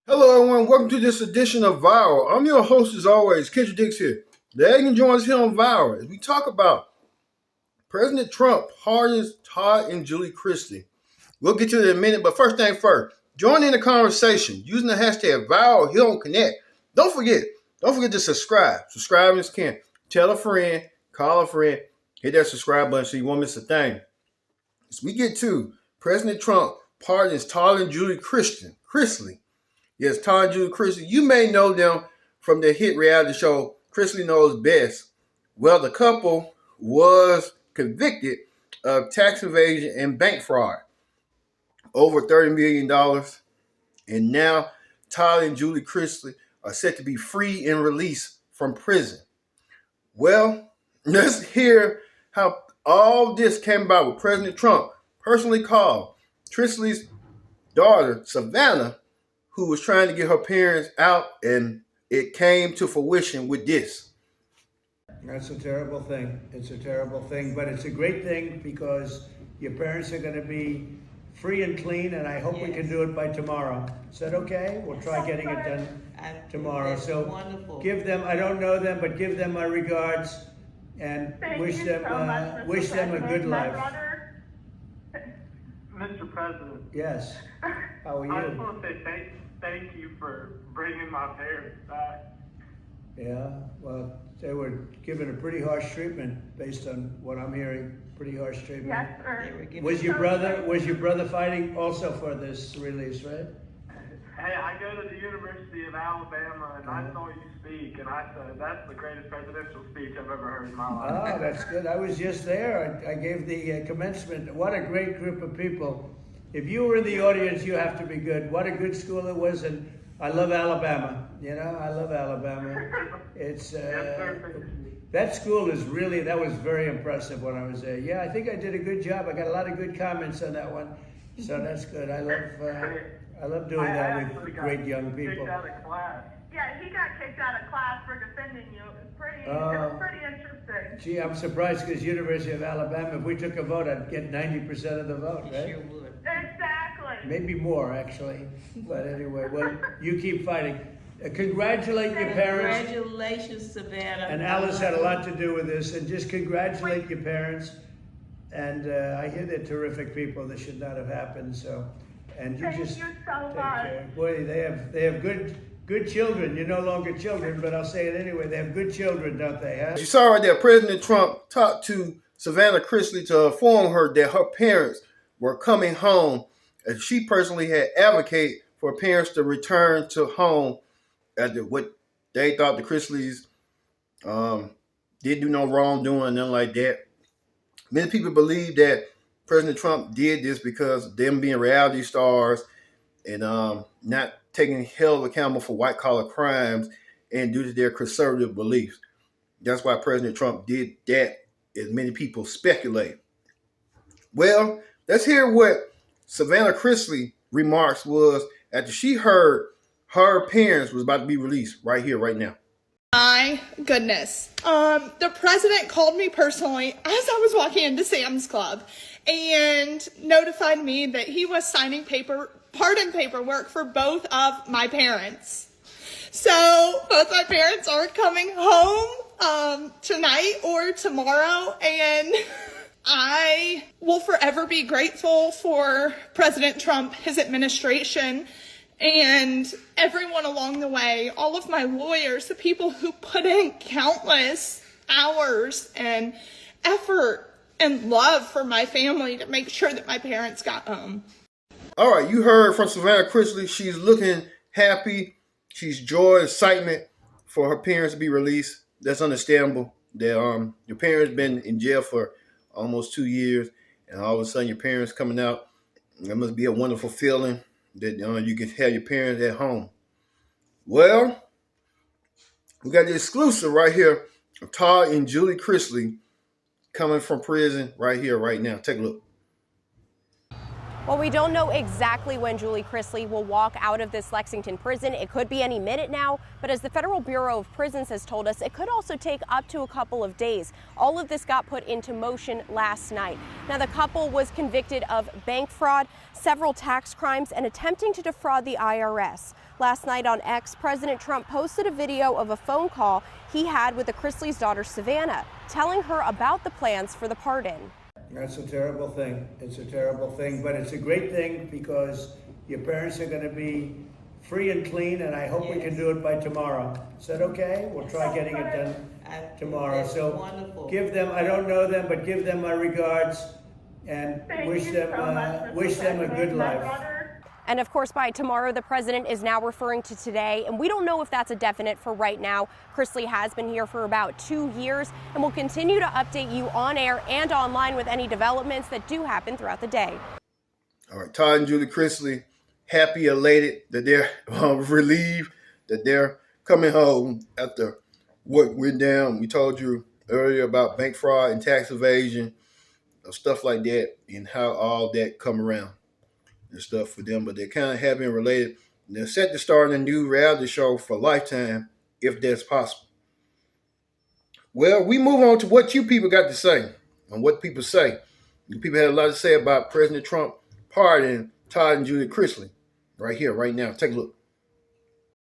Hello, everyone. Welcome to this edition of Viral. I'm your host, as always, Kendra Dix here. Glad you can join us here on Viral as we talk about President Trump pardons Todd and Julie Chrisley. We'll get to it in a minute, but first thing first, join in the conversation using the hashtag Viral here on Connect. Don't forget to subscribe. Subscribe if you can. Tell a friend, call a friend, hit that subscribe button so you won't miss a thing. As we get to President Trump pardons Todd and Julie Chrisley. Yes, Todd and Julie Chrisley. You may know them from their hit reality show, Chrisley Knows Best. Well, the couple was convicted of tax evasion and bank fraud, over $30 million. And now Todd and Julie Chrisley are set to be free and released from prison. Well, let's hear how all this came about with President Trump personally called Chrisley's daughter, Savannah, who was trying to get her parents out, and it came to fruition with this. That's a terrible thing. It's a terrible thing, but it's a great thing because your parents are going to be free and clean, and I hope we can do it by tomorrow. Is that okay? We'll try getting it done tomorrow. So wonderful. Give them, I don't know them, but give them my regards and wish them a good life. Mr. President. Yes. How are you? I just want to say thank you for bringing my parents back. Yeah, well, they were given a pretty harsh treatment based on what I'm hearing. Pretty harsh treatment. Yes, sir. Was your brother fighting also for this release, right? Hey, I go to the University of Alabama, and I saw you speak, and I said, that's the greatest presidential speech I've ever heard in my life. Oh, that's good. I was just there. I gave the commencement. What a great group of people. If you were in the audience, you have to be good. What a good school it was, and I love Alabama. You know, I love Alabama. It's that school is really, that was very impressive when I was there. Yeah, I think I did a good job. I got a lot of good comments on that one, so that's good. I love doing that with great young people. Kicked out of class. Yeah, he got kicked out of class for defending you. It was pretty interesting. Gee, I'm surprised because University of Alabama, if we took a vote, I'd get 90% of the vote, right? Sure would. Exactly. Maybe more, actually. But anyway, well, you keep fighting. Congratulate your parents. Congratulations, Savannah. And Alice had a lot to do with this. And just congratulate your parents. And I hear they're terrific people. This should not have happened. So, and you Thank just you so take much. care. Boy, they have good children. You're no longer children, but I'll say it anyway. They have good children, don't they? Huh? As you saw right there, President Trump talked to Savannah Chrisley to inform her that her parents were coming home, and she personally had advocated for parents to return to home after what they thought the Chrisleys didn't do no wrongdoing, nothing like that. Many people believe that President Trump did this because of them being reality stars and not taking held accountable for white collar crimes and due to their conservative beliefs. That's why President Trump did that, as many people speculate. Well, let's hear what Savannah Chrisley remarks was after she heard her parents was about to be released right here, right now. My goodness. The president called me personally as I was walking into Sam's Club and notified me that he was signing pardon paperwork for both of my parents. So both my parents are coming home tonight or tomorrow, and I will forever be grateful for President Trump, his administration, and everyone along the way, all of my lawyers, the people who put in countless hours and effort and love for my family to make sure that my parents got home. All right, you heard from Savannah Chrisley. She's looking happy. She's joy, excitement for her parents to be released. That's understandable. That your parents been in jail for almost 2 years, and all of a sudden your parents coming out. That must be a wonderful feeling that you can have your parents at home. Well, we got the exclusive right here of Todd and Julie Chrisley coming from prison right here, right now. Take a look. Well, we don't know exactly when Julie Chrisley will walk out of this Lexington prison. It could be any minute now, but as the Federal Bureau of Prisons has told us, it could also take up to a couple of days. All of this got put into motion last night. Now, the couple was convicted of bank fraud, several tax crimes, and attempting to defraud the IRS. Last night on X, President Trump posted a video of a phone call he had with the Chrisley's daughter, Savannah, telling her about the plans for the pardon. That's a terrible thing. It's a terrible thing, but it's a great thing because your parents are going to be free and clean, and I hope we can do it by tomorrow. Is that okay? We'll try getting it done tomorrow. So wonderful. Give them, I don't know them, but give them my regards and wish them a good life. And of course, by tomorrow, the president is now referring to today, and we don't know if that's a definite for right now. Chrisley has been here for about 2 years, and will continue to update you on air and online with any developments that do happen throughout the day. All right, Todd and Julie Chrisley, happy, elated that they're relieved that they're coming home after what went down. We told you earlier about bank fraud and tax evasion, stuff like that, and how all that come around and stuff for them. But they're kind of happy and related. And they're set to start a new reality show for Lifetime, if that's possible. Well, we move on to what you people got to say and what people say. You people had a lot to say about President Trump pardoning Todd and Julie Chrisley right here, right now. Take a look.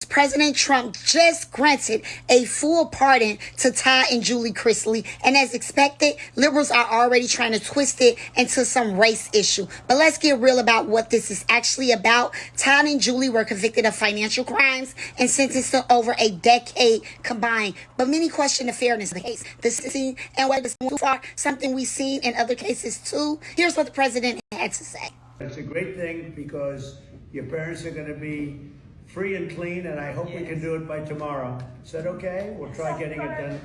President Trump just granted a full pardon to Todd and Julie Chrisley, and as expected, liberals are already trying to twist it into some race issue. But let's get real about what this is actually about. Todd and Julie were convicted of financial crimes and sentenced to over a decade combined. But many question the fairness of the case, the sentencing, and whether it's too far, something we've seen in other cases too. Here's what the president had to say. It's a great thing because your parents are going to be free and clean, and I hope we can do it by tomorrow. Is that okay? We'll try getting it done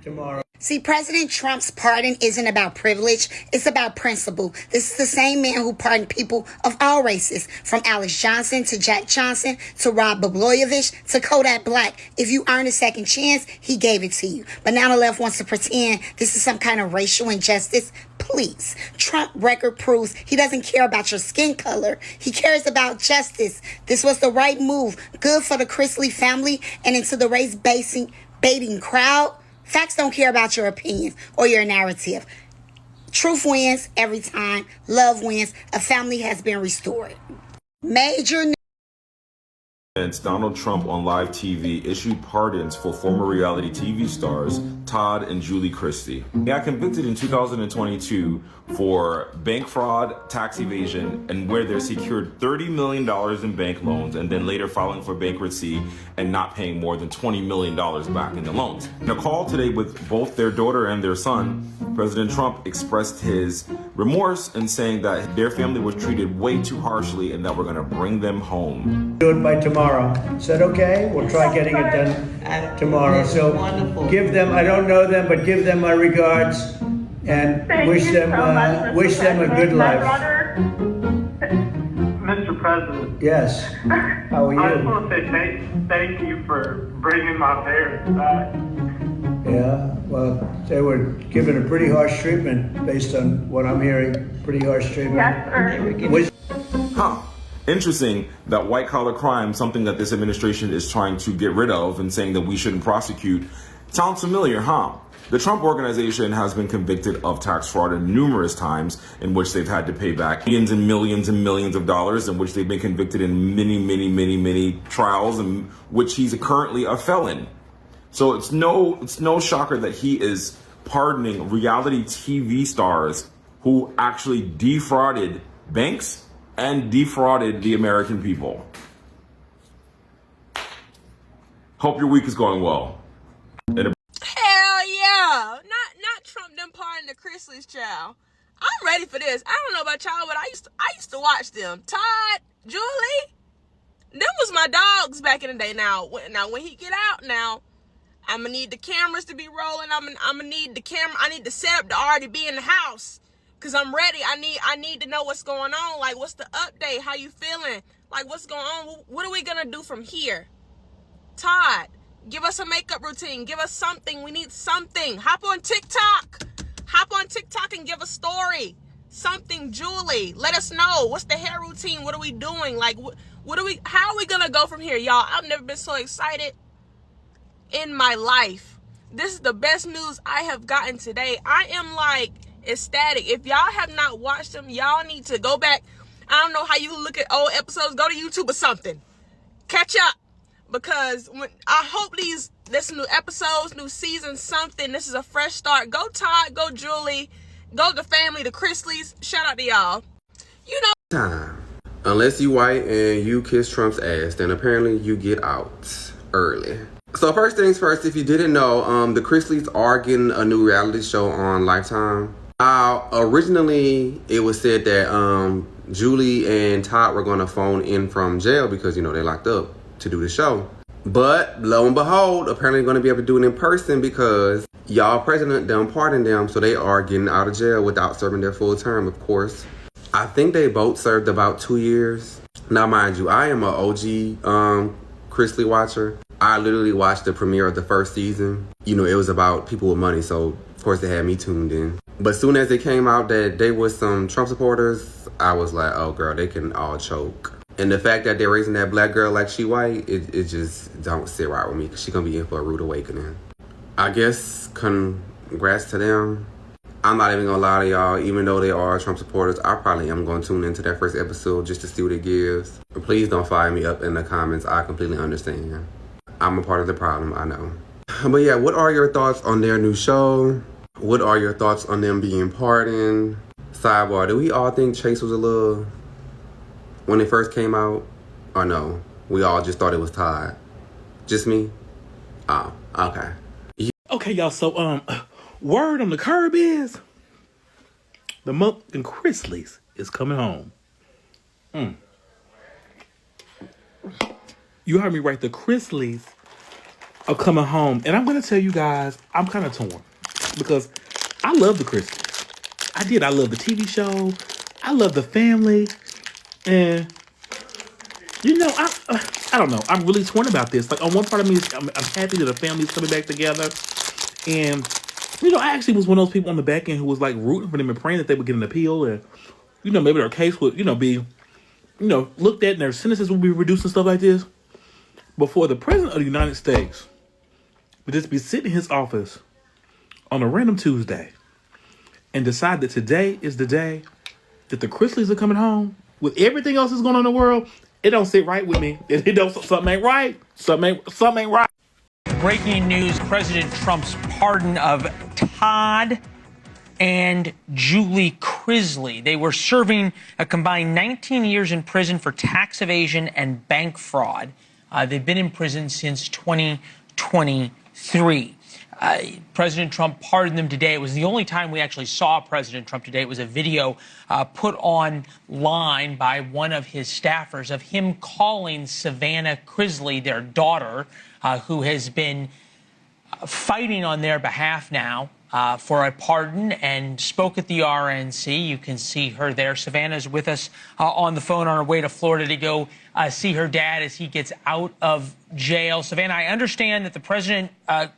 tomorrow. See, President Trump's pardon isn't about privilege. It's about principle. This is the same man who pardoned people of all races, from Alex Johnson to Jack Johnson to Rod Blagojevich to Kodak Black. If you earned a second chance, he gave it to you. But now the left wants to pretend this is some kind of racial injustice. Please. Trump record proves he doesn't care about your skin color. He cares about justice. This was the right move. Good for the Chrisley family and into the race-baiting crowd. Facts don't care about your opinions or your narrative. Truth wins every time. Love wins. A family has been restored. Major news. Donald Trump on live TV issued pardons for former reality TV stars Todd and Julie Chrisley. They got convicted in 2022 for bank fraud, tax evasion, and where they secured $30 million in bank loans and then later filing for bankruptcy and not paying more than $20 million back in the loans. In a call today with both their daughter and their son, President Trump expressed his remorse and saying that their family was treated way too harshly and that we're going to bring them home. Do it by tomorrow. Is that okay? We'll try getting it done tomorrow. So give them, I don't know them, but give them my regards and wish them a good life. Mr. President. Yes. How are you? I just want to say thank you for bringing my parents back. Yeah, well, they were given a pretty harsh treatment based on what I'm hearing. Pretty harsh treatment. Yes, sir. Interesting that white collar crime, something that this administration is trying to get rid of and saying that we shouldn't prosecute. Sounds familiar, huh? The Trump Organization has been convicted of tax fraud numerous times in which they've had to pay back millions and millions and millions of dollars, in which they've been convicted in many trials, in which he's currently a felon. So it's no shocker that he is pardoning reality TV stars who actually defrauded banks and defrauded the American people. Hope your week is going well. Hell yeah! Not Trump them pardon the Chrisley's child. I'm ready for this. I don't know about y'all, but I used to watch them. Todd, Julie, them was my dogs back in the day. Now when he get out now, I'm gonna need the cameras to be rolling. I'm gonna need the camera. I need the setup to already be in the house. Cause I'm ready. I need to know what's going on. Like, what's the update? How you feeling? Like, what's going on? What are we gonna do from here? Todd, give us a makeup routine. Give us something. We need something. Hop on TikTok and give a story. something, Julie. Let us know. What's the hair routine? What are we doing? Like, how are we gonna go from here, y'all? I've never been so excited in my life. This is the best news I have gotten today. I am like ecstatic. If y'all have not watched them, y'all need to go back. I don't know how you look at old episodes. Go to YouTube or something. Catch up. Because I hope this new episodes, new season, something. This is a fresh start. Go Todd, go Julie, go the family, the Chrisleys. Shout out to y'all. You know. Time. Unless you white and you kiss Trump's ass, then apparently you get out early. So first things first, if you didn't know, the Chrisleys are getting a new reality show on Lifetime. Originally, it was said that Julie and Todd were going to phone in from jail because, they're locked up to do the show. But lo and behold, apparently going to be able to do it in person because y'all president done pardoned them, so they are getting out of jail without serving their full term, of course. I think they both served about 2 years. Now, mind you, I am an OG Chrisley watcher. I literally watched the premiere of the first season. It was about people with money, so of course they had me tuned in. But soon as it came out that they were some Trump supporters, I was like, oh girl, they can all choke. And the fact that they're raising that black girl like she white, it just don't sit right with me because she's going to be in for a rude awakening. I guess congrats to them. I'm not even going to lie to y'all, even though they are Trump supporters, I probably am going to tune into that first episode just to see what it gives. But please don't fire me up in the comments. I completely understand. I'm a part of the problem, I know. But yeah, what are your thoughts on their new show? What are your thoughts on them being pardoned? Sidebar, do we all think Chase was a little when it first came out? Or no? We all just thought it was Todd? Just me? Oh, okay. Okay, y'all, so, word on the curb is the motherfucking Chrisleys is coming home. You heard me right. The Chrisleys are coming home. And I'm going to tell you guys, I'm kind of torn. Because I love the Chrisleys. I did. I love the TV show. I love the family. And, I don't know. I'm really torn about this. Like, on one part of me, I'm happy that the family's coming back together. And, I actually was one of those people on the back end who was, like, rooting for them and praying that they would get an appeal. And, maybe their case would, be, looked at and their sentences would be reduced and stuff like this. Before the President of the United States would just be sitting in his office on a random Tuesday and decide that today is the day that the Chrisleys are coming home with everything else that's going on in the world, it don't sit right with me. It don't, something ain't right. Something ain't right. Breaking news, President Trump's pardon of Todd and Julie Chrisley. They were serving a combined 19 years in prison for tax evasion and bank fraud. They've been in prison since 2023. President Trump pardoned them today. It was the only time we actually saw President Trump today. It was a video put online by one of his staffers of him calling Savannah Chrisley, their daughter, who has been fighting on their behalf now for a pardon and spoke at the RNC. You can see her there. Savannah's with us on the phone on her way to Florida to go see her dad as he gets out of jail. Savannah, I understand that the president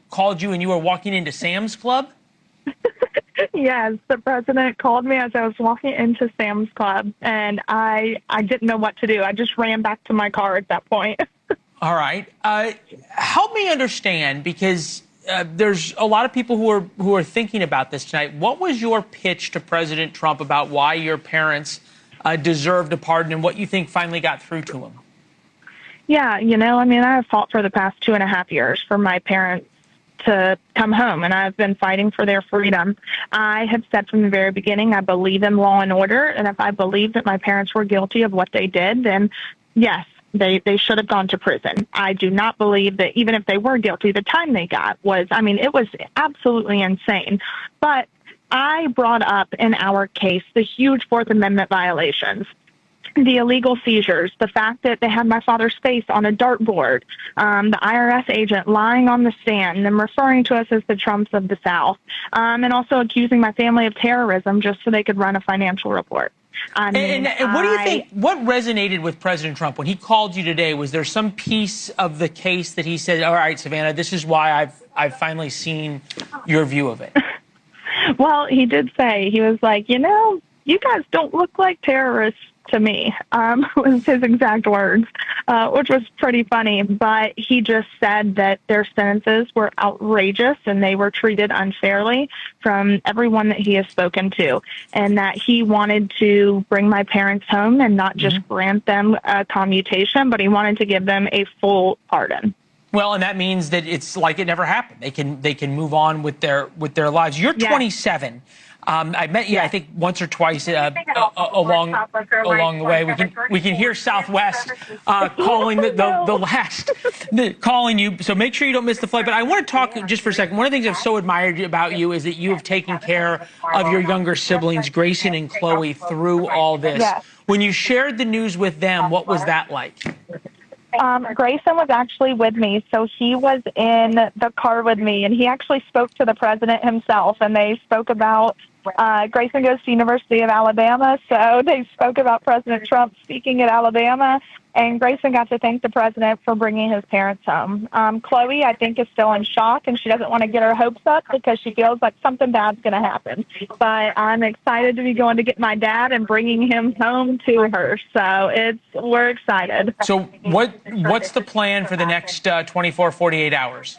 called you and you were walking into Sam's Club? Yes, the president called me as I was walking into Sam's Club, and I didn't know what to do. I just ran back to my car at that point. All right. Help me understand, because there's a lot of people who are thinking about this tonight. What was your pitch to President Trump about why your parents deserved a pardon and what you think finally got through to him? Yeah, I have fought for the past 2.5 years for my parents to come home, and I've been fighting for their freedom. I have said from the very beginning, I believe in law and order, and if I believe that my parents were guilty of what they did, then yes, they should have gone to prison. I do not believe that even if they were guilty, the time they got was, it was absolutely insane. But I brought up in our case the huge Fourth Amendment violations, the illegal seizures, the fact that they had my father's face on a dartboard, the IRS agent lying on the stand and referring to us as the Trumps of the South, and also accusing my family of terrorism just so they could run a financial report. And what do you think, what resonated with President Trump when he called you today? Was there some piece of the case that he said, all right, Savannah, this is why I've finally seen your view of it? Well, he did say, he was like, you guys don't look like terrorists to me, was his exact words, which was pretty funny. But he just said that their sentences were outrageous and they were treated unfairly from everyone that he has spoken to, and that he wanted to bring my parents home and not just grant them a commutation, but he wanted to give them a full pardon. Well, and that means that it's like it never happened. They can move on with their lives. You're 27. I met you, I think, once or twice along the way. We can hear Southwest calling calling you. So make sure you don't miss the flight. But I want to talk just for a second. One of the things I've so admired about you is that you have taken care of your younger siblings, Grayson and Chloe, through all this. Yes. When you shared the news with them, what was that like? Grayson was actually with me, so he was in the car with me, and he actually spoke to the president himself, and they spoke about Grayson goes to University of Alabama, so they spoke about President Trump speaking at Alabama, and Grayson got to thank the president for bringing his parents home. Chloe, I think, is still in shock, and she doesn't want to get her hopes up because she feels like something bad's going to happen. But I'm excited to be going to get my dad and bringing him home to her. So we're excited. So what's the plan for the next 24, 48 hours?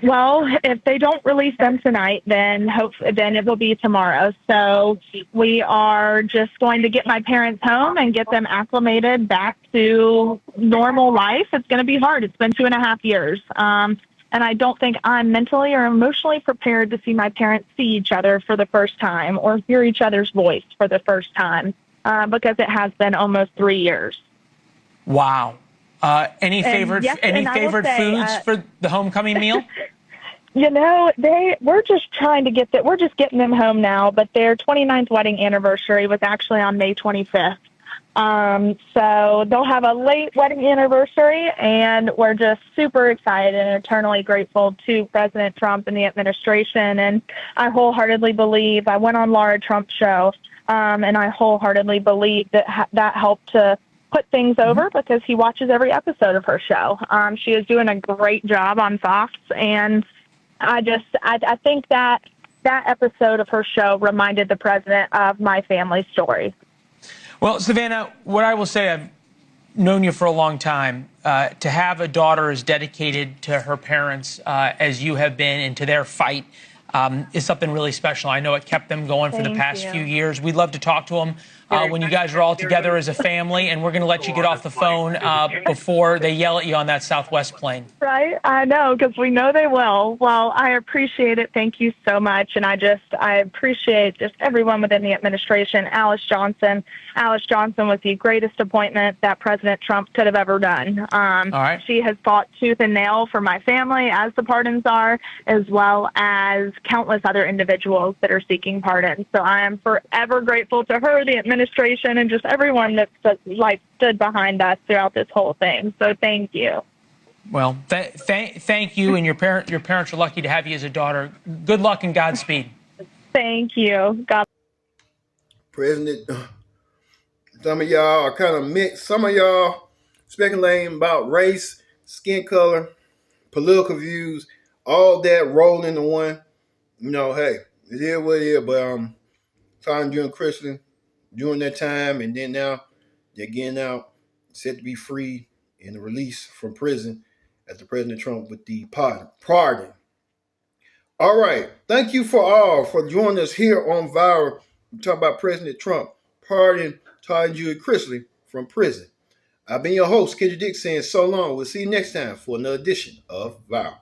Well, if they don't release them tonight, then it will be tomorrow. So we are just going to get my parents home and get them acclimated back to normal life. It's going to be hard. It's been 2.5 years. And I don't think I'm mentally or emotionally prepared to see my parents see each other for the first time or hear each other's voice for the first time because it has been almost 3 years. Wow. Any favorite foods for the homecoming meal? We're just trying to we're just getting them home now, but their 29th wedding anniversary was actually on May 25th. So they'll have a late wedding anniversary, and we're just super excited and eternally grateful to President Trump and the administration. And I wholeheartedly believe, I went on Laura Trump's show, and I wholeheartedly believe that that helped to put things over because he watches every episode of her show. She is doing a great job on Fox, and I think that episode of her show reminded the president of my family story. Well, Savannah, what I will say, I've known you for a long time. To have a daughter as dedicated to her parents as you have been and to their fight is something really special. I know it kept them going for the past few years. We'd love to talk to them when you guys are all together as a family, and we're going to let you get off the phone before they yell at you on that Southwest plane. Right? I know, because we know they will. Well, I appreciate it. Thank you so much. And I appreciate just everyone within the administration. Alice Johnson was the greatest appointment that President Trump could have ever done. All right. She has fought tooth and nail for my family, as the pardons are, as well as countless other individuals that are seeking pardons. So I am forever grateful to her, the administration, and just everyone that stood behind us throughout this whole thing. So thank you. Well, thank you, and your parents are lucky to have you as a daughter. Good luck and Godspeed. Thank you. God. President, some of y'all are kind of mixed. Some of y'all speculating about race, skin color, political views, all that rolled into one. Hey, it is what it is. But Todd and Julie Chrisley during that time, and then now they're getting out, set to be free and released from prison after President Trump with the pardon. All right. Thank you for joining us here on Viral. We talk about President Trump pardon Todd and Julie Chrisley from prison. I've been your host, KJ Dick, saying so long. We'll see you next time for another edition of Viral.